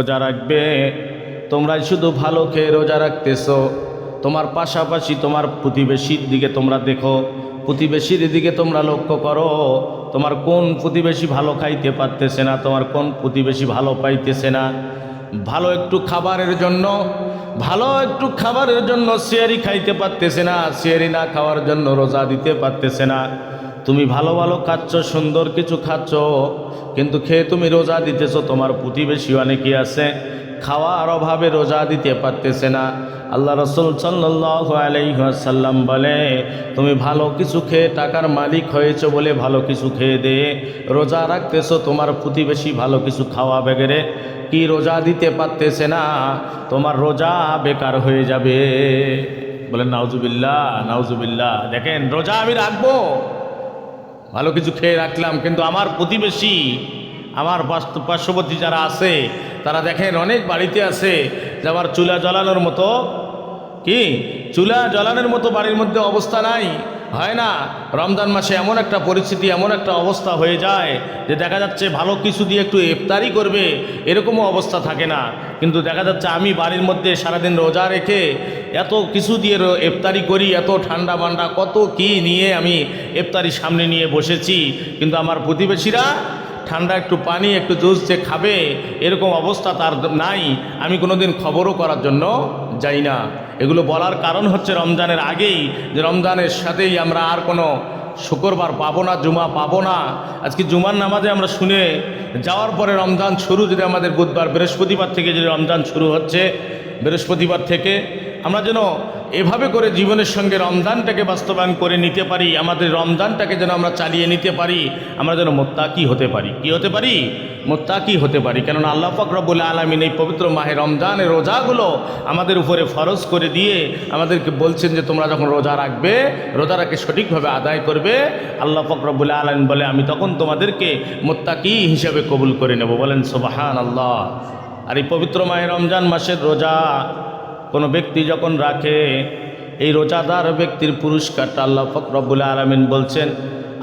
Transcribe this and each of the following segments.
রোজা রাখবে, তোমরাই শুধু ভালো খেয়ে রোজা রাখতেছো, তোমার পাশাপাশি তোমার প্রতিবেশীর দিকে তোমরা দেখো, প্রতিবেশীর দিকে তোমরা লক্ষ্য করো, তোমার কোন প্রতিবেশী ভালো খাইতে পারতেছে না, তোমার কোন প্রতিবেশী ভালো পাইতেছে না। ভালো একটু খাবারের জন্য সিয়ারি খাইতে পারতেছে না, সিয়ারি না খাওয়ার জন্য রোজা দিতে পারতেছে না। তুমি ভালো ভালো খাচ্ছ, সুন্দর কিছু খাচ্ছ, কিন্তু খেয়ে তুমি রোজা দিতেছো, তোমার প্রতিবেশী অনেকে আছে খাওয়ার অভাবে রোজা দিতে পারতেছে না। আল্লাহ রাসূল সাল্লাল্লাহু আলাইহি ওয়াসাল্লাম বলে, তুমি ভালো কিছু খেয়ে টাকার মালিক হয়েছো বলে ভালো কিছু খেয়ে দে রোজা রাখতেছো, তোমার প্রতিবেশী ভালো কিছু খাওয়া বেগেরে কি রোজা দিতে পারতেছে না, তোমার রোজা বেকার হয়ে যাবে। বলেন নাউজুবিল্লাহ, নাউজুবিল্লাহ। দেখেন, রোজা আমি রাখবো, ভালো কিছু খেয়ে রাখলাম, কিন্তু আমার প্রতিবেশী, আমার পার্শ্ববর্তী যারা আছে তারা দেখেন অনেক বাড়িতে আছে যে আবার চুলা জ্বালানোর মতো বাড়ির মধ্যে অবস্থা নাই, হয় না। রমজান মাসে এমন একটা পরিস্থিতি, এমন একটা অবস্থা হয়ে যায় যে দেখা যাচ্ছে ভালো কিছু দিয়ে একটু ইফতারি করবে এরকমও অবস্থা থাকে না, কিন্তু দেখা যাচ্ছে আমি বাড়ির মধ্যে সারাদিন রোজা রেখে এত কিছু দিয়ে ইফতারি করি, এত ঠান্ডা মান্ডা কত কি নিয়ে আমি ইফতারি সামনে নিয়ে বসেছি, কিন্তু আমার প্রতিবেশীরা ঠান্ডা একটু পানি একটু জুস যে খাবে এরকম অবস্থা তার নাই। আমি কোনোদিন খবরও করার জন্য যাই না। এগুলো বলার কারণ হচ্ছে রমজানের আগেই, যে রমজানের সাথেই আমরা আর কোনো শুক্রবার পাবো না, জুমা পাবো না। আজকে জুমার নামাজে আমরা শুনে যাওয়ার পরে রমজান শুরু যদি আমাদের বুধবার বৃহস্পতিবার থেকে যদি রমজান শুরু হচ্ছে, বৃহস্পতিবার থেকে আমরা যেন এভাবে করে জীবনের সঙ্গে রমজানটাকে বাস্তবায়ন করে নিতে পারি, আমাদের রমজানটাকে যেন আমরা চালিয়ে নিতে পারি, আমরা যেন মুত্তাকি হতে পারি। কি হতে পারি? মুত্তাকি হতে পারি। কেননা আল্লাহ পাক রব্বুল আলামিন এই পবিত্র মাহে রমজানের রোজাগুলো আমাদের উপরে ফরজ করে দিয়ে আমাদেরকে বলছেন যে তোমরা যখন রোজা রাখবে, রোজাটাকে সঠিকভাবে আদায় করবে, আল্লাহ পাক রব্বুল আলামিন বলে আমি তখন তোমাদেরকে মুত্তাকি হিসেবে কবুল করে নেব। বলেন সুবহানাল্লাহ। আর এই পবিত্র মাহে রমজান মাসের রোজা কোনো ব্যক্তি যখন রাখে, এই রোজাদার ব্যক্তির পুরস্কারটা আল্লাহ পাক রব্বুল আলামিন বলছেন,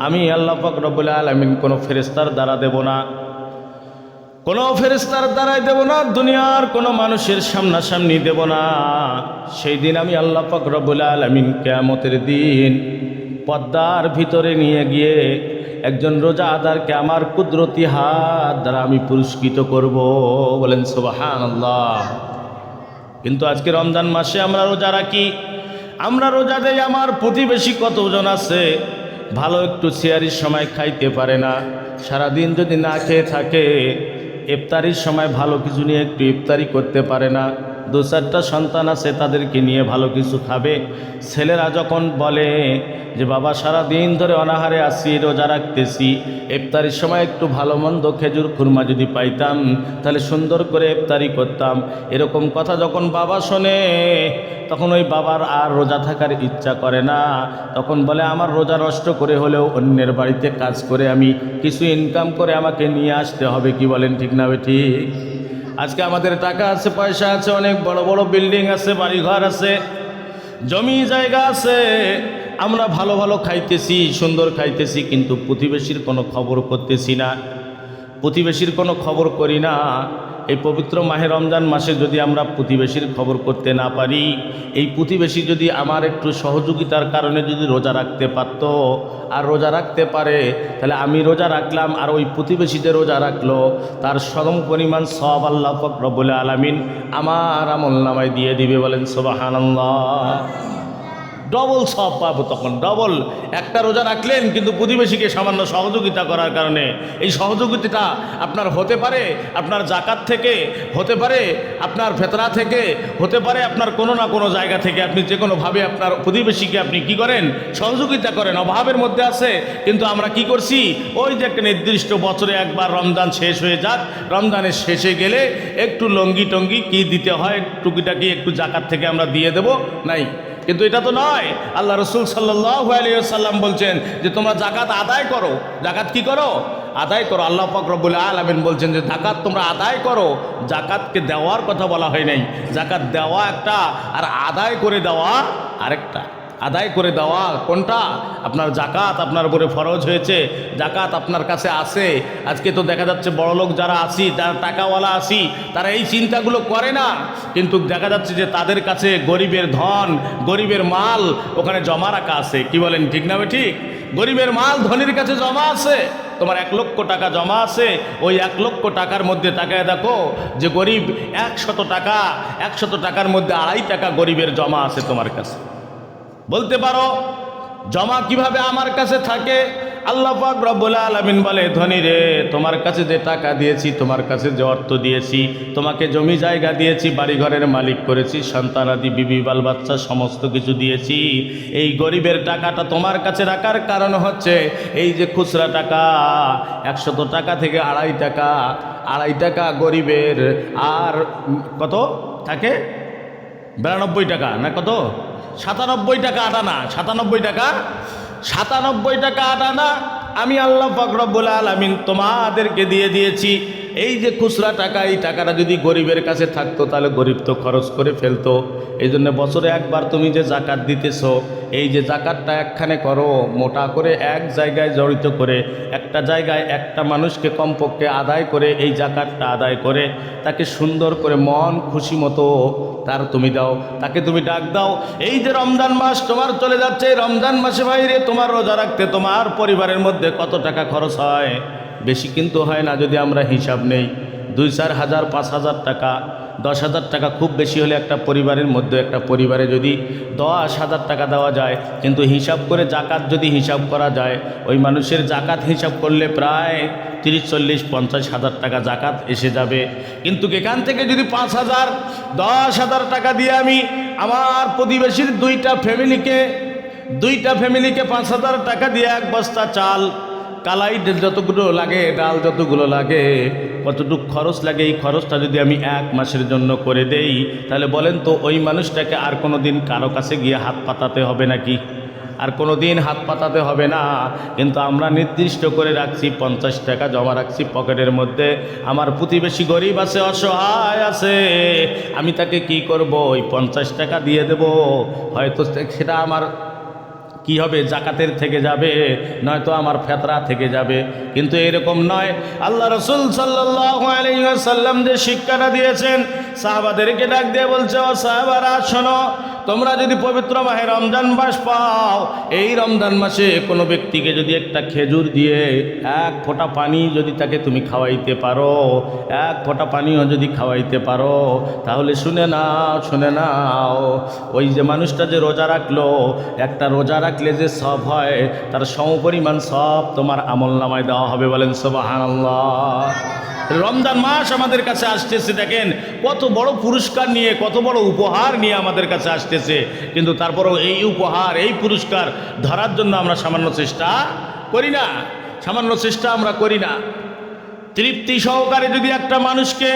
আমি আল্লাহ পাক রব্বুল আলামিন কোনো ফেরেশতার দ্বারা দেব না, কোনো ফেরেশতার দ্বারাই দেব না, দুনিয়ার কোনো মানুষের সামনাসামনি দেব না। সেই দিন আমি আল্লাহ পাক রব্বুল আলামিন কিয়ামতের দিন পর্দার ভিতরে নিয়ে গিয়ে একজন রোজাদারকে আমার কুদরতি হাত দ্বারা আমি পুরস্কৃত করব। বলেন সুবহানাল্লাহ। কিন্তু আজকে রমজান মাসে আমরা রোজা রাখি, আমরা রোজা দেই, আমার প্রতিবেশী কতজন আছে ভালো একটু সিয়ারির সময় খাইতে পারে না, সারাদিন যদি না খেয়ে থাকে, ইফতারির সময় ভালো কিছু নিয়ে একটু ইফতারি করতে পারে না, দু চারটা সন্তান আছে তাদেরকে নিয়ে ভালো কিছু খাবে। ছেলেরা যখন বলে যে বাবা সারাদিন ধরে অনাহারে আছি, রোজা রাখতেছি, ইফতারির সময় একটু ভালো মন্দ খেজুর খুরমা যদি পাইতাম তাহলে সুন্দর করে ইফতারি করতাম, এরকম কথা যখন বাবা শোনে তখন ওই বাবার আর রোজা থাকার ইচ্ছা করে না। তখন বলে আমার রোজা নষ্ট করে হলেও অন্যের বাড়িতে কাজ করে আমি কিছু ইনকাম করে আমাকে নিয়ে আসতে হবে। কি বলেন, ঠিক না ঠিক? আজকে আমাদের টাকা আছে, পয়সা আছে, অনেক বড় বড় বিল্ডিং আছে, বাড়িঘর আছে, জমি জায়গা আছে, আমরা ভালো ভালো খাইতেছি, সুন্দর খাইতেছি, কিন্তু প্রতিবেশীর কোনো খবর করতেছি না, প্রতিবেশীর কোনো খবর করি না। এই পবিত্র মাহে রমজান মাসে যদি আমরা প্রতিবেশীর খবর করতে না পারি, এই প্রতিবেশী যদি আমার একটু সহযোগিতার কারণে যদি রোজা রাখতে পারত আর রোজা রাখতে পারে, তাহলে আমি রোজা রাখলাম আর ওই প্রতিবেশীদের রোজা রাখলো, তার সম পরিমাণ সওয়াব আল্লাহ পাক রব্বুল আলামিন আমার আমলনামায় দিয়ে দিবে। বলেন সুবহানাল্লাহ। ডবল সওয়াব পাবো তখন, ডবল। একটা রোজা রাখলেন কিন্তু প্রতিবেশীকে সামান্য সহযোগিতা করার কারণে, এই সহযোগিতাটা আপনার হতে পারে আপনার জাকাত থেকে, হতে পারে আপনার ফেতরা থেকে, হতে পারে আপনার কোনো না কোনো জায়গা থেকে, আপনি যে কোনোভাবে আপনার প্রতিবেশীকে আপনি কি করেন, সহযোগিতা করেন। অভাবের মধ্যে আছে, কিন্তু আমরা কি করছি, ওই যে একটা নির্দিষ্ট বছরে একবার রমজান শেষ হয়ে যাক, রমজানের শেষে গেলে একটু লঙ্গি টঙ্গি কি দিতে হয় টুকিটাকি একটু জাকাত থেকে আমরা দিয়ে দেব, নাই। কিন্তু এটা তো নয়। আল্লাহ রসুল সাল্লাল্লাহু আলাইহি ওয়াসাল্লাম বলছেন যে তোমরা জাকাত আদায় করো। জাকাত কি করো? আদায় করো। আল্লাহ পাক রব্বুল আলামিন বলছেন যে জাকাত তোমরা আদায় করো। জাকাতকে দেওয়ার কথা বলা হয় নাই, জাকাত দেওয়া একটা আর আদায় করে দেওয়া আরেকটা। আদায় করে দেওয়া কোনটা? আপনার জাকাত আপনার উপরে ফরজ হয়েছে, জাকাত আপনার কাছে আছে। আজকে তো দেখা যাচ্ছে বড়লোক যারা আছি, যারা টাকাওয়ালা আছি, তারা এই চিন্তাগুলো করে না, কিন্তু দেখা যাচ্ছে যে তাদের কাছে গরিবের ধন, গরিবের মাল ওখানে জমা রাখা আছে। কি বলেন, ঠিক না ঠিক? গরিবের মাল ধনীর কাছে জমা আছে। তোমার 1 লক্ষ টাকা জমা আছে, ওই 1 লক্ষ টাকার মধ্যে তাকায় দেখো যে গরিব 100 টাকার মধ্যে 2.5 টাকা গরিবের জমা আছে তোমার কাছে। বলতে পারো জমা কিভাবে আমার কাছে থাকে? আল্লাহ পাক রব্বুল আলামিন বলে, ধনী রে, তোমার কাছে যে টাকা দিয়েছি, তোমার কাছে যে অর্থ দিয়েছি, তোমাকে জমি জায়গা দিয়েছি, বাড়ি ঘরের মালিক করেছি, সন্তানাদি বিবি বাল বাচ্চা সমস্ত কিছু দিয়েছি, এই গরিবের টাকাটা তোমার কাছে রাখার কারণ হচ্ছে এই যে খুচরা টাকা 100 টাকা থেকে 2.5 টাকা, 2.5 টাকা গরিবের, আর কত থাকে? 92 টাকা না কত? 97 টাকা আটানা, 97 টাকা, 97 টাকা আটানা আমি আল্লাহ পাক রব্বুল আলামিন তোমাদেরকে দিয়ে দিয়েছি। এই যে খুচরা টাকা, এই টাকাটা যদি গরিবের কাছে থাকতো তাহলে গরিব তো খরচ করে ফেলতো। এই জন্য বছরে একবার তুমি যে জাকাত দিতেছো, এই যে জাকাতটা একখানে করো, মোটা করে এক জায়গায় জড়িত করে, একটা জায়গায় একটা মানুষকে কমপক্ষে আদায় করে, এই জাকাতটা আদায় করে তাকে সুন্দর করে মন খুশি মতো তার তুমি দাও, তাকে তুমি ডাক দাও। এই যে রমজান মাস তোমার চলে যাচ্ছে, এই রমজান মাসে ভাইরে তোমার রোজা রাখতে তোমার পরিবারের মধ্যে কত টাকা খরচ হয়? বেশি কিন্তু হয় না। যদি আমরা হিসাব নেই, 2-4 হাজার, 5,000 টাকা, 10,000 টাকা, খুব বেশি হলে একটা পরিবারের মধ্যে, একটা পরিবারে যদি 10,000 টাকা দেওয়া যায়, কিন্তু হিসাব করে জাকাত যদি হিসাব করা যায়, ওই মানুষের জাকাত হিসাব করলে প্রায় 30, 40, 50 হাজার টাকা জাকাত এসে যাবে। কিন্তু এখান থেকে যদি 5,000, 10,000 টাকা দিয়ে আমি আমার প্রতিবেশীর 2টা ফ্যামিলিকে 5,000 টাকা দিয়ে 1 বস্তা চাল, কালাই যতগুলো লাগে, ডাল যতগুলো লাগে, কতটুকু খরচ লাগে, এই খরচটা যদি আমি 1 মাসের জন্য করে দেই, তাহলে বলেন তো ওই মানুষটাকে আর কোনো দিন কারো কাছে গিয়ে হাত পাতাতে হবে নাকি? আর কোনো দিন হাত পাতাতে হবে না। কিন্তু আমরা নির্দিষ্ট করে রাখছি 50 টাকা জমা রাখছি পকেটের মধ্যে। আমার প্রতিবেশী গরিব আছে, অসহায় আছে, আমি তাকে কি করব? ওই 50 টাকা দিয়ে দেব। হয়তো সেটা আমার কি হবে? জাকাতের থেকে যাবে, নয়তো আমার ফেতরা থেকে যাবে। কিন্তু এরকম নয়। আল্লাহ রাসূল সাল্লাল্লাহু আলাইহি ওয়াসাল্লাম যে শিক্ষাটা দিয়েছেন, সাহাবাদেরকে ডাক দিয়ে বলছে, ও সাহাবারা শোনো, তোমরা যদি পবিত্র মাহে রমজান মাস পাও, এই রমজান মাসে কোনো ব্যক্তিকে যদি একটা খেজুর দিয়ে 1 ফোঁটা পানি যদি তাকে তুমি খাওয়াইতে পারো, 1 ফোঁটা পানিও যদি খাওয়াইতে পারো, তাহলে শুনে নাও, ওই যে মানুষটা যে রোজা রাখলো, একটা রোজা রাখলে যে সব হয়, তার সমপরিমাণ সব তোমার আমলনামায় দেওয়া হবে। বলেন সুবহানাল্লাহ। রমজান মাস আমাদের কাছে আসতেছে, দেখেন কত বড় পুরস্কার নিয়ে, কত বড় উপহার নিয়ে আমাদের কাছে আসতেছে, কিন্তু তারপরেও এই উপহার, এই পুরস্কার ধরার জন্য আমরা সামান্য চেষ্টা আমরা করি না। তৃপ্তি সহকারে যদি একটা মানুষকে,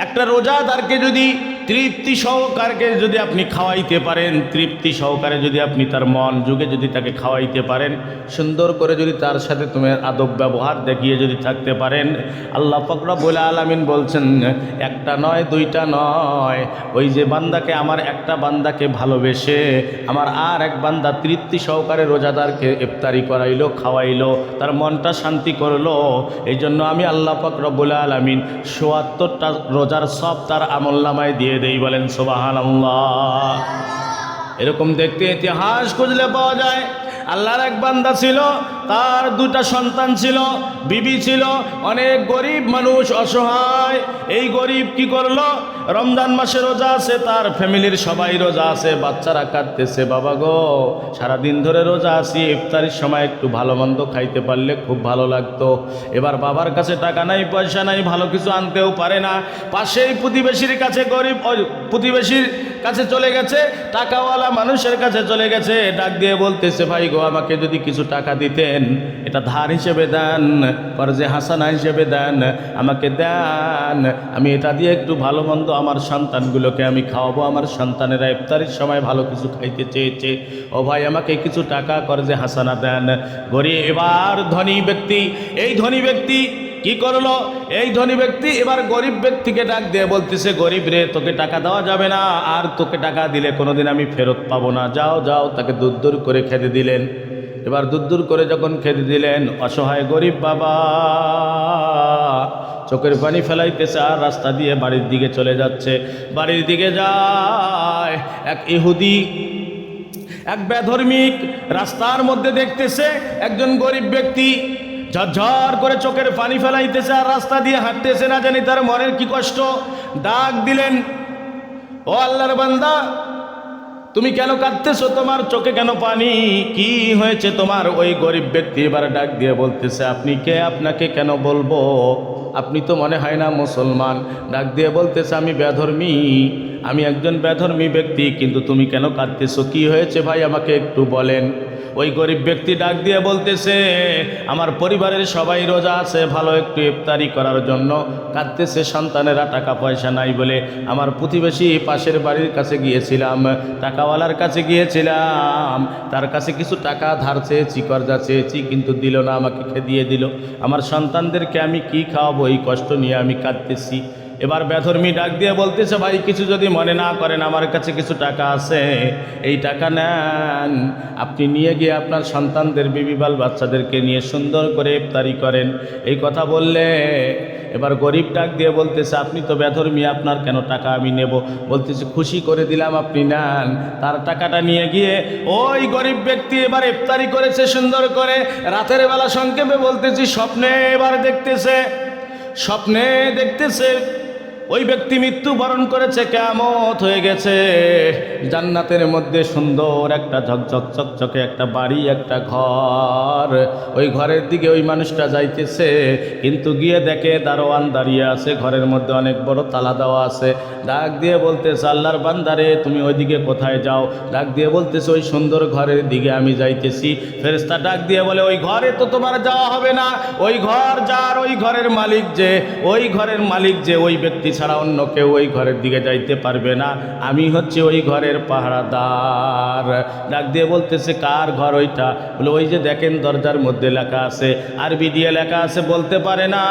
একটা রোজাদারকে যদি তৃপ্তি সহকারে যদি আপনি খাওয়াইতে পারেন, তৃপ্তি সহকারে যদি আপনি তার মন যুগে যদি তাকে খাওয়াইতে পারেন, সুন্দর করে যদি তার সাথে তুমি আদব ব্যবহার দেখিয়ে যদি থাকতে পারেন, আল্লাহ পাক রব্বুল আলামিন বলছেন, একটা নয়, 2টা নয়, ওই যে বান্দাকে, আমার একটা বান্দাকে ভালোবেসে আমার আর এক বান্দা তৃপ্তি সহকারে রোজাদারকে ইফতারি করাইলো, খাওয়াইলো, তার মনটা শান্তি করলো, এই জন্য আমি আল্লাহ পাক রব্বুল আলামিন ৭৪টা রোজার সব তার আমলনামায় দিয়ে দেই। বলেন সুবহানাল্লাহ। এরকম দেখতে ইতিহাস খুঁজলে পাওয়া যায়। আল্লাহর এক বান্দা ছিল, তার 2টা সন্তান ছিল, বিবি ছিল, অনেক গরিব মানুষ, অসহায়। এই গরিব কি করলো? রমজান মাসে রোজা আছে, তার ফ্যামিলির সবাই রোজা আছে, বাচ্চারা কাঁদতেছে, বাবা গো সারাদিন ধরে রোজা আছি, ইফতারির সময় একটু ভালো মন্দ খাইতে পারলে খুব ভালো লাগতো। এবার বাবার কাছে টাকা নাই, পয়সা নাই, ভালো কিছু আনতেও পারে না। পাশেই প্রতিবেশীর কাছে, গরিব প্রতিবেশীর কাছে চলে গেছে, টাকাওয়ালা মানুষের কাছে চলে গেছে, ডাক দিয়ে বলতেছে, ভাই গো আমাকে যদি কিছু টাকা দিতেন, এটা ধার হিসেবে দেন, ফরজে হাসানা হিসেবে দেন, আমাকে দেন, আমি এটা দিয়ে একটু ভালো মন্দ আমার সন্তানগুলোকে আমি খাওয়াবো, আমার সন্তানেরা ইফতারির সময় ভালো কিছু খাইতে চেয়েছে, ও ভাই আমাকে কিছু টাকা ফরজে হাসানা দেন। গরিব এবার ধনী ব্যক্তি, এই ধনী ব্যক্তি কি করলো এই ধনী ব্যক্তি? এবার গরিব ব্যক্তিকে ডাক দিয়ে বলতেছে, গরিব রে, তোকে টাকা দেওয়া যাবে না, আর তোকে টাকা দিলে কোনোদিন আমি ফেরত পাবো না, যাও যাও। তাকে দূর করে খেতে দিলেন। এবার দূর করে যখন খেতে দিলেন, অসহায় গরিব বাবা চোখের পানি ফেলাইতেছে আর রাস্তা দিয়ে বাড়ির দিকে চলে যাচ্ছে। বাড়ির দিকে যায়, এক ইহুদি, এক বেধর্মিক রাস্তার মধ্যে দেখতেছে একজন গরিব ব্যক্তি ঝরঝর করে চোখের পানি ফেলাইতেছে আর রাস্তা দিয়ে হাঁটতেছে, না জানি তার মনের কি কষ্ট। ডাক দিলেন, ও আল্লাহর বান্দা, তুমি কেন কাঁদতেছো? তোমার চোখে কেন পানি? কি হয়েছে তোমার? ওই গরিব ব্যক্তি এবার ডাক দিয়ে বলতেছে, আপনি কে? আপনাকে কেন বলবো? আপনি তো মনে হয় না মুসলমান। ডাক দিয়ে বলতেছে, আমি বেধর্মী, আমি একজন বেধর্মী ব্যক্তি। কিন্তু তুমি কেন কাঁদতেছো? কি হয়েছে ভাই, আমাকে একটু বলেন। ওই গরিব ব্যক্তি ডাক দিয়ে বলতেছে, আমার পরিবারের সবাই রোজা আছে, ভালো একটু ইফতারি করার জন্য কাঁদতেছে, সন্তানেরা টাকা পয়সা নাই বলে। আমার প্রতিবেশী পাশের বাড়ির কাছে গিয়েছিলাম, টাকাওয়ালার কাছে গিয়েছিলাম, তার কাছে কিছু টাকা ধার চেয়েছি, কর্জা চেয়েছি, কিন্তু দিল না, আমাকে দিয়ে দিল। আমার সন্তানদেরকে আমি কি খাওয়াবো? এই কষ্ট নিয়ে আমি কাঁদতেছি। এবার বেধর্মী ডাক দিয়ে বলতেছে, ভাই কিছু যদি মনে না করেন, আমার কাছে কিছু টাকা আছে, এই টাকা নেন, আপনি নিয়ে গিয়ে আপনার সন্তানদের, বিবিবাল বাচ্চাদেরকে নিয়ে সুন্দর করে ইফতারি করেন। এই কথা বললে এবার গরিব ডাক দিয়ে বলতেছে, আপনি তো বেধর্মী, আপনার কেন টাকা আমি নেব? বলতেছে, খুশি করে দিলাম, আপনি নেন। তার টাকাটা নিয়ে গিয়ে ওই গরিব ব্যক্তি এবার ইফতারি করেছে সুন্দর করে। রাতের বেলা সংক্ষেপে বলতেছি, স্বপ্নে এবার দেখতেছে, স্বপ্নে দেখতেছে ওই ব্যক্তি মৃত্যুবরণ করেছে, কিয়ামত হয়ে গেছে। জান্নাতের মধ্যে সুন্দর একটা ঝকঝক চকচকে একটা বাড়ি, একটা ঘর। ওই ঘরের দিকে ওই মানুষটা যাইতেছে, কিন্তু গিয়ে দেখে দারোয়ান দাঁড়িয়ে আছে, ঘরের মধ্যে অনেক বড় তালা দেওয়া আছে। ডাক দিয়ে বলতেছে, আল্লাহর বান্দারে, তুমি ওইদিকে কোথায় যাও? ডাক দিয়ে বলতেছে, ওই সুন্দর ঘরের দিকে আমি যাইতেছি। ফেরেশতা ডাক দিয়ে বলে, ওই ঘরে তো তোমার যাওয়া হবে না। ওই ঘর যার, ওই ঘরের মালিক যে, ওই ঘরের মালিক যে, ওই ব্যক্তি ছাড়া অন্য কেউ ওই ঘরের দিকে যাইতে পারবে না। আমি হচ্ছে ওই ঘরের পাহারাদার। ডাক দিয়ে বলতেছে, কার ঘর ওইটা? বলে, ওই যে দেখেন দরজার মধ্যে লেখা আছে, আরবি দিয়ে লেখা আছে, বলতে পারে না।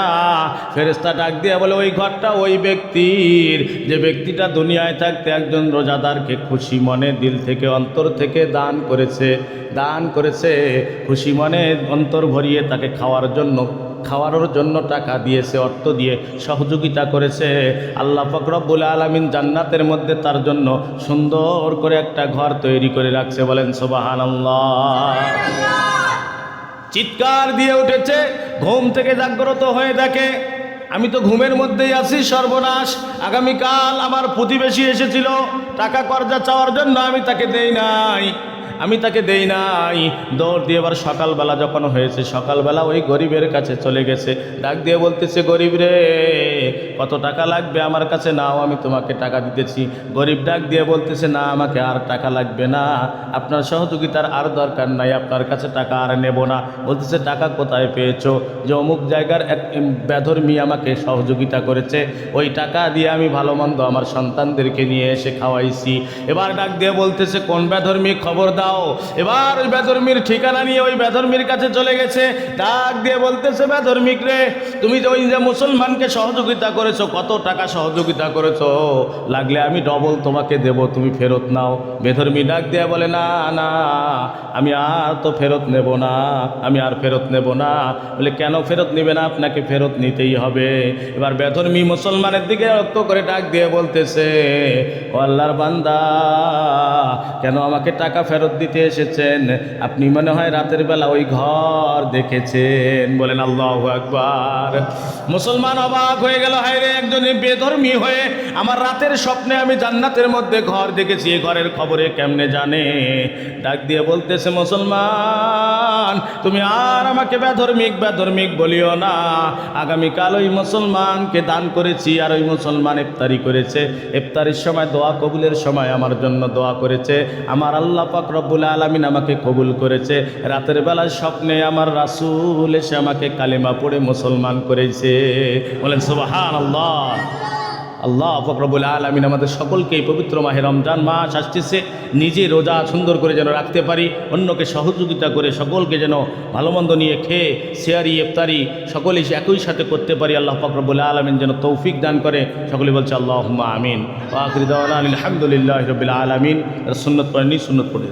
ফেরেশতা ডাক দিয়ে বলে, ওই ঘরটা ওই ব্যক্তির, যে ব্যক্তিটা দুনিয়ায় থাকতে একজন রোজাদারকে খুশি মনে, দিল থেকে, অন্তর থেকে দান করেছে, খুশি মনে অন্তর ভরিয়ে তাকে খাওয়ানোর জন্য টাকা দিয়েছে, অর্থ দিয়ে সহযোগিতা করেছে। আল্লাহ পাক রব্বুল আলামিন জান্নাতের মধ্যে তার জন্য সুন্দর করে একটা ঘর তৈরি করে রাখছে। বলেন সুবহানাল্লাহ। চিৎকার দিয়ে উঠেছে, ঘুম থেকে জাগ্রত হয়ে দেখে, আমি তো ঘুমের মধ্যেই আছি, সর্বনাশ। আগামীকাল আমার প্রতিবেশী এসেছিল টাকা কর্জা চাওয়ার জন্য, আমি তাকে দেই নাই। দৌড় দিয়ে এবার সকালবেলা যখন হয়েছে, সকালবেলা ওই গরিবের কাছে চলে গেছে। ডাক দিয়ে বলতেছে, গরিব রে, কত টাকা লাগবে? আমার কাছে নাও, আমি তোমাকে টাকা দিতেছি। গরিব ডাক দিয়ে বলতেছে, না, আমাকে আর টাকা লাগবে না, আপনার সহযোগিতার আর দরকার নাই, আপনার কাছে টাকা আর নেব না। বলতেছে, টাকা কোথায় পেয়েছো? যে অমুক জায়গার এক বেধর্মী আমাকে সহযোগিতা করেছে, ওই টাকা দিয়ে আমি ভালো মন্দ আমার সন্তানদেরকে নিয়ে এসে খাওয়াইছি। এবার ডাক দিয়ে বলতেছে, কোন বেধর্মী? খবর দাও। এবার ওই বেধর্মীর ঠিকানা নিয়ে ওই বেধর্মীর কাছে চলে গেছে। ডাক দিয়ে বলতেছে, বেধর্মিক রে, তুমি যে ওই যে মুসলমানকে সহযোগিতা করেছো, কত টাকা সহযোগিতা করেছো, লাগলে আমি ডবল তোমাকে দেব, তুমি ফেরত নাও। বেধর্মী ডাক দিয়ে বলে, না না, আমি আর তো ফেরত নেব না, আমি আর ফেরত নেব না। বলে, কেন ফেরত নেবে না? আপনাকে ফেরত নিতেই হবে। এবার বেধর্মী মুসলমানের দিকে লক্ষ্য করে ডাক দিয়ে বলতেছে, ও আল্লাহর বান্দা, কেন আমাকে টাকা ফেরত দিতে এসেছেন? আপনি মনে হয় রাতের বেলা ওই ঘর দেখেছেন। বলেন আল্লাহু আকবার। মুসলমান অবাক হয়ে গেল, হায় রে, একজন বেধর্মী হয়ে আমার রাতের স্বপ্নে আমি জান্নাতের মধ্যে ঘর দেখেছি, এই ঘরের খবরে কেমনে জানে? ডাক দিয়ে বলতেছে, মুসলমান, তুমি আর আমাকে বেধর্মিক বলিও না। আগামীকাল ওই মুসলমানকে দান করেছি, আর ওই মুসলমান ইফতারি করেছে, ইফতারির সময় দোয়া কবুলের সময় আমার জন্য দোয়া করেছে, আমার আল্লাহ পাক রব্বুল আলামিন আমাকে কবুল করেছে। রাতের বেলায় স্বপ্নে আমার রাসূল এসে আমাকে কালেমা পড়ে মুসলমান করেছে। বলেন সুবহানাল্লাহ। আল্লাহ পাক রব্বুল আলামিন আমাদের সকলকে এই পবিত্র মাহে রমজান মাস আসতেছে, নিজে রোজা সুন্দর করে যেন রাখতে পারি, অন্যকে সহযোগিতা করে সকলকে যেন ভালো মন্দ নিয়ে খেয়ে শেয়ারি ইফতারি সকলেই একই সাথে করতে পারি। আল্লাহ পাক রব্বুল আলামিন যেন তৌফিক দান করে। সকলে বলছে আল্লাহুম্মা আমিন। ওয়া আখিরু দাওয়ানা আলহামদুলিল্লাহি রাব্বিল আলামিন। সুন্নত পড়েনি, সুন্নত পড়ে